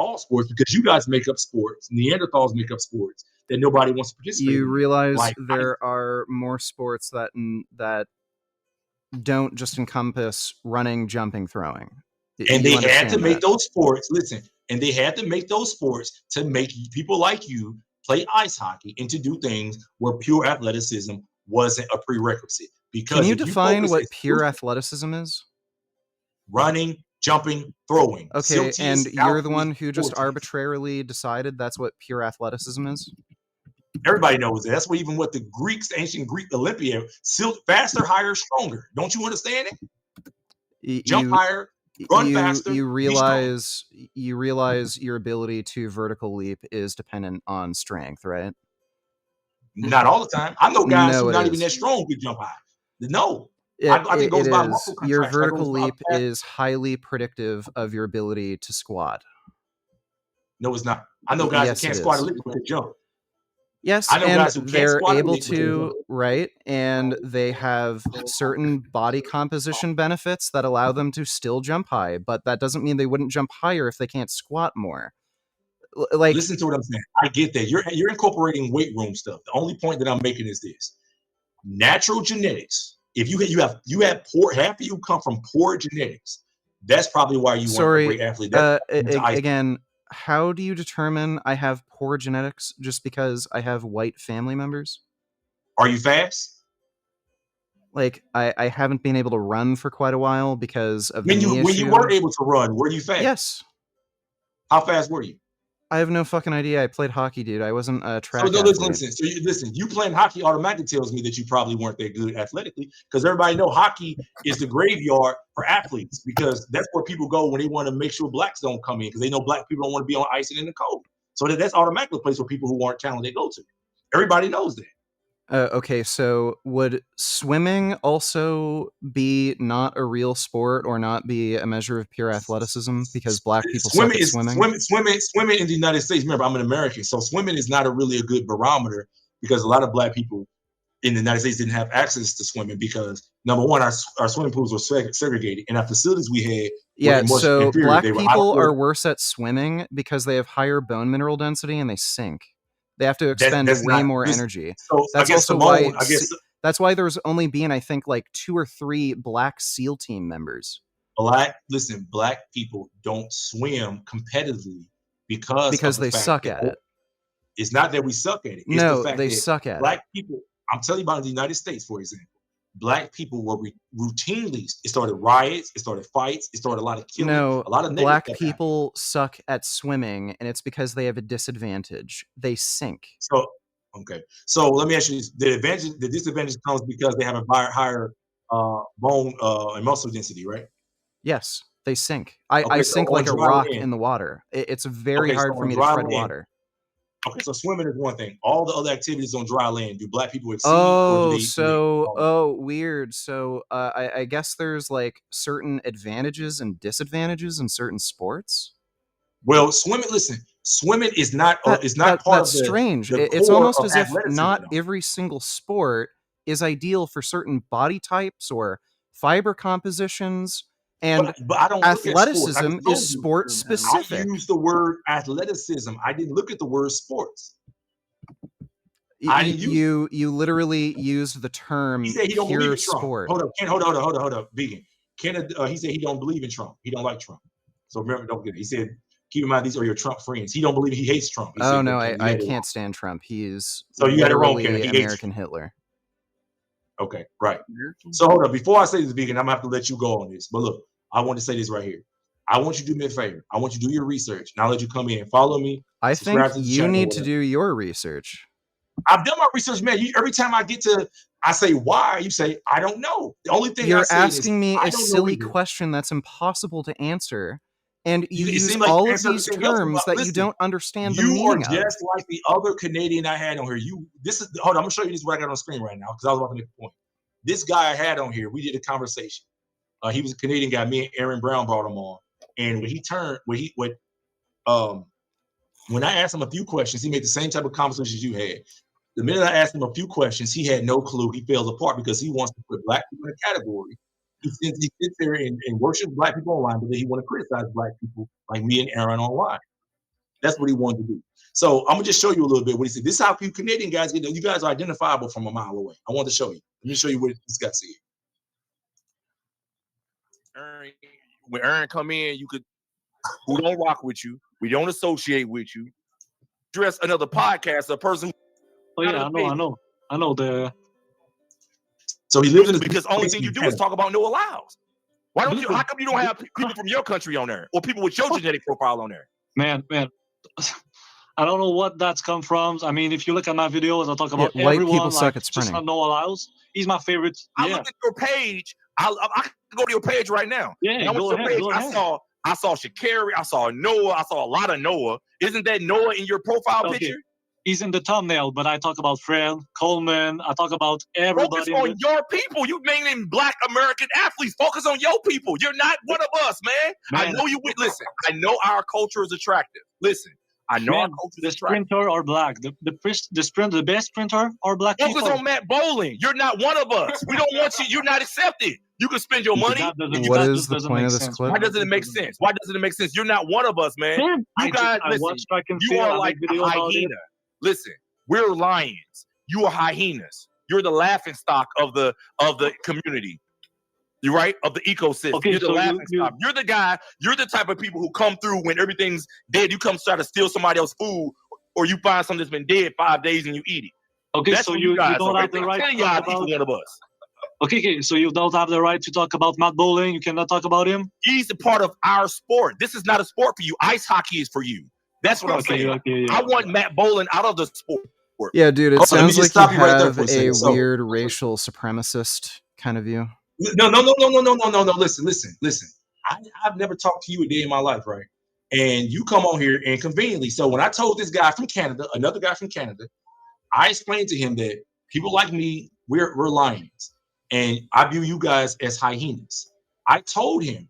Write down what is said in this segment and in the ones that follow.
all sports because you guys make up sports. Neanderthals make up sports that nobody wants to participate You in. realize Like there are more sports that don't just encompass running, jumping, throwing. and You they had to understand make that. those sports. Listen, and they had to make those sports to make people like you play ice hockey and to do things where pure athleticism wasn't a prerequisite. Can Because you if you define focus what pure exclusively athleticism is? running, jumping, throwing, Okay, and siltiest, you're the one who just forties. arbitrarily decided that's what pure athleticism is? Everybody knows that. That's what even what the Greeks, the ancient Greek Olympia, faster, higher, stronger. Don't you understand it? Jump You higher, run faster, you be strong. realize your ability to vertical leap is dependent on strength, right? Not all the time. I know guys No, who it not even that is. strong could jump high. No, I think it It goes by muscle is. Your contraction. That goes vertical by leap fast. is highly predictive of your ability to squat. No, it's not. I know guys that Yes, it can't squat a is. lick but can jump. Yes, I know and guys who can't they're squat a able lick but can jump. to, right? And they have certain body composition benefits that allow them to still jump high, but that doesn't mean they wouldn't jump higher if they can't squat more. Like, Listen to what I'm saying. I get that. You're incorporating weight room stuff. The only point that I'm making is this: natural genetics. If you have poor, half of you come from poor genetics. That's probably why you weren't a sorry, great athlete. That's into ice. again, how do you determine I have poor genetics just because I have white family members? Are you fast? Like, I haven't been able to run for quite a while because of the When knee you issue. were able to run, were you fast? Yes. How fast were you? I have no fucking idea. I played hockey, dude. I wasn't a So track no, athlete. listen. So you playing hockey automatically tells me that you probably weren't that good athletically because everybody know hockey is the graveyard for athletes because that's where people go when they want to make sure blacks don't come in because they know black people don't want to be on ice and in the cold. So that's automatically a place where people who aren't talented go to. Everybody knows that. Okay, so would swimming also be not a real sport or not be a measure of pure athleticism because black people suck at swimming? Swimming in the United States. Remember, I'm an American, so swimming is not really a good barometer because a lot of black people in the United States didn't have access to swimming because number one, our swimming pools were segregated, and our facilities we had were Yeah, much so inferior. black They were out of people order. are worse at swimming because they have higher bone mineral density and they sink. They have to expend That's way not more this. energy. So I That's guess also why Simone, I guess that's why there's only been, I think, like 2 or 3 black SEAL team members black people don't swim competitively because of because the they fact suck that at it. it's not that we suck at it. It's the No, fact they that suck at it. black people, I'm telling you about the United States, for example, black people were routinely, it started riots, it started fights, it started a lot of killing, No, a lot of negative black stuff happened. people suck at swimming, and it's because they have a disadvantage. They sink. So, okay. So let me ask you this. The disadvantage comes because they have a higher bone and muscle density, right? Yes, they sink. I Okay, so sink on like a dry rock land, in the water. It's very okay, so hard for on me to dry tread land, water. okay, so swimming is one thing. All the other activities on dry land, do black people exceed or do they Weird. So, I guess there's like certain advantages and disadvantages in certain sports. well, swimming, listen, swimming is not part That's of strange. the It's core almost of as if athleticism not though. every single sport is ideal for certain body types or fiber compositions, and But I don't look at sports. I athleticism just is told you. sport I specific. use the word athleticism. I didn't look at the word sports. I didn't use it. You literally used the He term said he don't believe pure in Trump. sport. Hold up, hold up, vegan. He said he don't believe in Trump. He don't like Trump. So remember, don't get it. He said, keep in mind these are your Trump friends. He don't believe he hates Trump. He Oh said, no, but Ken, you I had it wrong. can't stand Trump. He's So you got it wrong, Ken. literally He hates American Hitler. Okay, right. So hold up. Before I say this, vegan, I'm gonna have to let you go on this. But look, I want to say this right here. I want you to do me a favor. I want you to do your research. Now let you come in and follow me, I think subscribe to the you channel. need to do your research. I've done my research, man. Every time I say why, you say I don't know. The only thing I You're say is asking me I a don't know silly either. question that's impossible to answer, and you It use seemed like you all of answer these everything else. terms that you Listen, don't understand the you are meaning of. just like the other Canadian I had on here. Hold on, I'm gonna show you this what I got on screen right now because I was about to make a point. This guy I had on here, we did a conversation. He was a Canadian guy. Me and Aaron Brown brought him on, and when I asked him a few questions, he made the same type of conversations you had. The minute I asked him a few questions, he had no clue. He fails apart because he wants to put black people in a category. He sits there and worships black people online, but then he want to criticize black people like me and Aaron online. That's what he wanted to do. So I'm gonna just show you a little bit what he said. This is how you Canadian guys get. You guys are identifiable from a mile away. I want to show you. Let me show you what this guy said. When Aaron come in, you could who don't rock with you, we don't associate with you. Dress another podcast, a person. Oh yeah, I know the. So he lives in because only thing you do is talk about no allows. Why don't you? How come you don't have people from your country on there or people with your genetic profile on there? Man, I don't know what that's come from. I mean, if you look at my videos, I talk about white everyone. People suck at sprinting. Just no allows. He's my favorite. I looked at your page. I can go to your page right now. Yeah, and I went to your page. I saw Sha'Carri. I saw Noah. I saw a lot of Noah. Isn't that Noah in your profile picture? He's in the thumbnail, but I talk about Fred, Coleman. I talk about everybody. Focus on your people. You naming Black American athletes. Focus on your people. You're not one of us, man. I know you would listen. I know our culture is attractive. Listen, I know our culture is attractive. The sprinter are black. The best sprinter are black people. Focus on Matt Bowling. You're not one of us. We don't want you. You're not accepted. You can spend your money. What is the point of this clip? Why doesn't it make sense? Why doesn't it make sense? You're not one of us, man. You guys, listen. You are like a hyena. Listen, we're lions. You are hyenas. You're the laughing stock of the community. You're right, of the ecosystem. Okay, you're the laughing stock. You're the guy. You're the type of people who come through when everything's dead. You come try to steal somebody else's food, or you find something that's been dead 5 days and you eat it. Okay, that's so you don't have the right to talk about one of us. Okay, so you don't have the right to talk about Matt Bowling. You cannot talk about him. He's a part of our sport. This is not a sport for you. Ice hockey is for you. That's what I'm saying. I want Matt Bowling out of the sport. Yeah, dude, it sounds like you have a weird racial supremacist kind of view. No. Listen. I've never talked to you a day in my life, right? And you come on here and conveniently. So when I told this guy from Canada, another guy from Canada, I explained to him that people like me, we're lions, and I view you guys as hyenas. I told him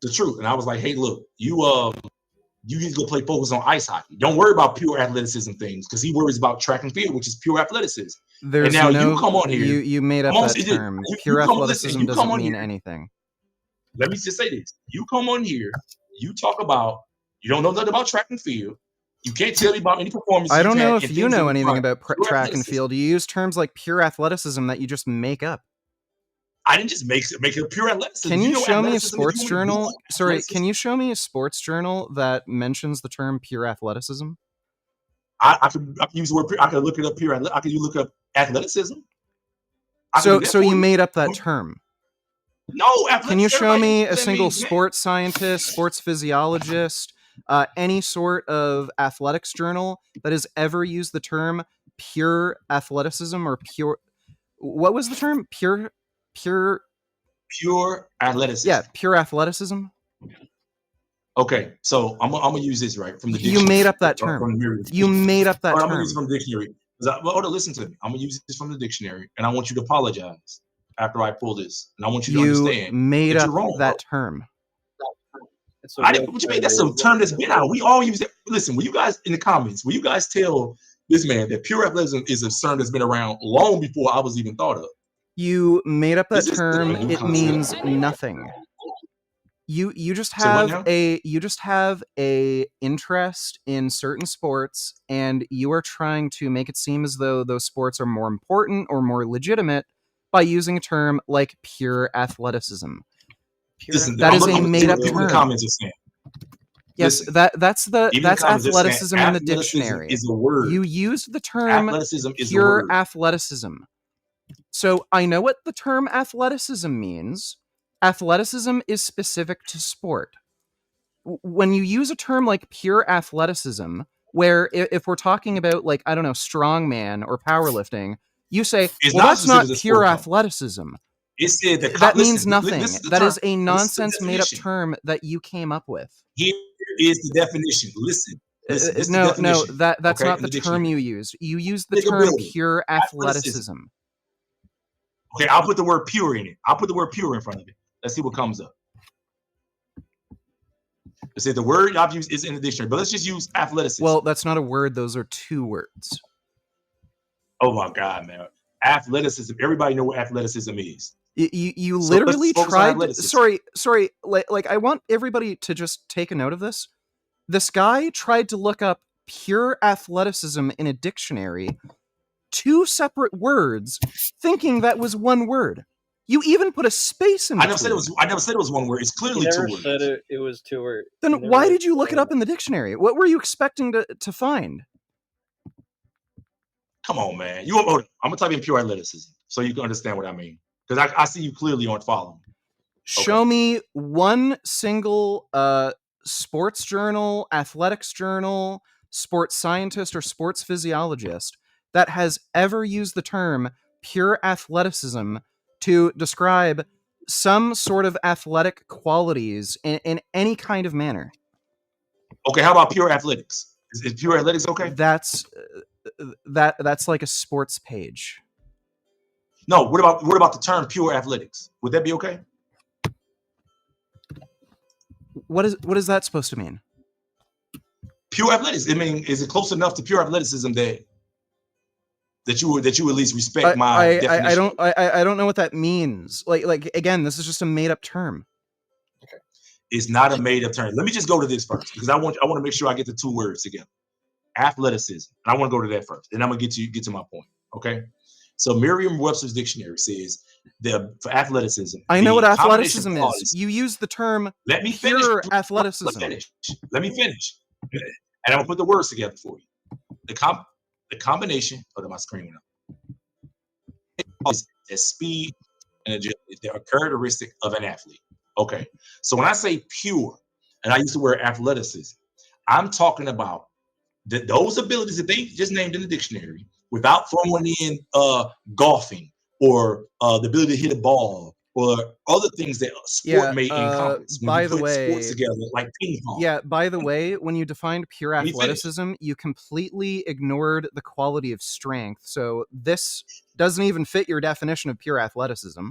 the truth, and I was like, hey, look, you need to go focus on ice hockey. Don't worry about pure athleticism things, because he worries about track and field, which is pure athleticism. There's and now you come on here. You made up that term. Pure athleticism doesn't mean anything. Let me just say this. You come on here, you talk about, you don't know nothing about track and field. You can't tell me about any performance. I don't know if you know anything about track and field. You use terms like pure athleticism that you just make up. I didn't just make it pure athleticism. Can you show me a sports journal? Sorry, can you show me a sports journal that mentions the term pure athleticism? I could use the word pure. I could look it up pure. I could look up athleticism. So you made up that term? No. Can you show me a single sports scientist, sports physiologist, any sort of athletics journal that has ever used the term pure athleticism or pure? What was the term? Pure athleticism. Yeah, pure athleticism. Okay, so I'm gonna use this right from the dictionary. You made up that term. You made up that term. I'm gonna use it from the dictionary. Hold on, listen to me. I'm gonna use this from the dictionary, and I want you to apologize after I pull this, and I want you to understand. You made up wrong, that term. I didn't. What you mean? That's a term that's been out. We all use it. Listen, will you guys in the comments? Will you guys tell this man that pure athleticism is a term that's been around long before I was even thought of? You made up that term. It means nothing. You just have a interest in certain sports, and you are trying to make it seem as though those sports are more important or more legitimate by using a term like pure athleticism. That is a made up term. Comments are saying. Yes, that's athleticism in the dictionary. Is a word. You used the term pure athleticism. So I know what the term athleticism means. Athleticism is specific to sport. When you use a term like pure athleticism, where if we're talking about, like, I don't know, strongman or powerlifting, you say, well, that's not pure athleticism. That means nothing. That is a nonsense made-up term that you came up with. Here is the definition. Listen. No, that's not the term you used. You used the term pure athleticism. Okay, I'll put the word pure in it. I'll put the word pure in front of it. Let's see what comes up. It said the word I've used is in the dictionary, but let's just use athleticism. Well, that's not a word. Those are two words. Oh my God, man. Athleticism. Everybody know what athleticism is. You literally tried. Sorry. Like I want everybody to just take a note of this. This guy tried to look up pure athleticism in a dictionary, 2 separate words, thinking that was one word. You even put a space in between. I never said it was one word. It's clearly 2 words. Said it was 2 words. Then why did you look it up in the dictionary? What were you expecting to find? Come on, man. I'm gonna type in pure athleticism so you can understand what I mean. Because I see you clearly aren't following. Show me one single sports journal, athletics journal, sports scientist, or sports physiologist that has ever used the term pure athleticism to describe some sort of athletic qualities in any kind of manner. Okay, how about pure athletics? Is pure athletics okay? That's like a sports page. No, what about the term pure athletics? Would that be okay? What is that supposed to mean? Pure athletics. I mean, is it close enough to pure athleticism that you at least respect my definition? I don't know what that means. Like again, this is just a made up term. Okay. It's not a made up term. Let me just go to this first because I want to make sure I get the 2 words together. Athleticism. And I want to go to that first. And I'm gonna get to my point. Okay. So Merriam-Webster's dictionary says for athleticism. I know what athleticism is. You use the term pure athleticism. Let me finish. And I'm gonna put the words together for you. The combination of my screen is speed and agility. They're a characteristic of an athlete. Okay. So when I say pure, and I use the word athleticism, I'm talking about those abilities that they just named in the dictionary without throwing in golfing or the ability to hit a ball or other things that sport may encompass. By the way, sports together like ping pong. Yeah, by the way, when you defined pure athleticism, you completely ignored the quality of strength. So this doesn't even fit your definition of pure athleticism.